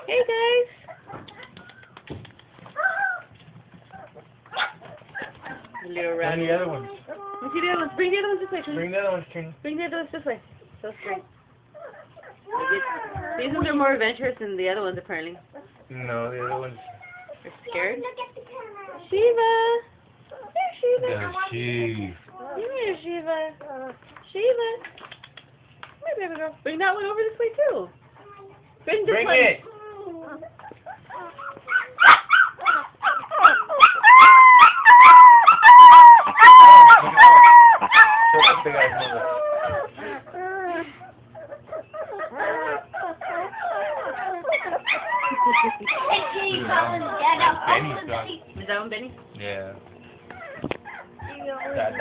Hey guys. The little Bring rabbit. the other ones. Let's see the other ones. Bring the other ones this way, please. Bring the other ones, Trini. Bring the other ones this way. So straight. These ones are more adventurous than the other ones, apparently. No, the other ones. They're scared. Shiva. Here, Shiva. Yeah, she. Come here, Shiva. Shiva. Come here, baby girl. Bring that one over this way, too. Bring this Bring one. it. The guy's mother. Benny's dog. Is that one Benny? Yeah. That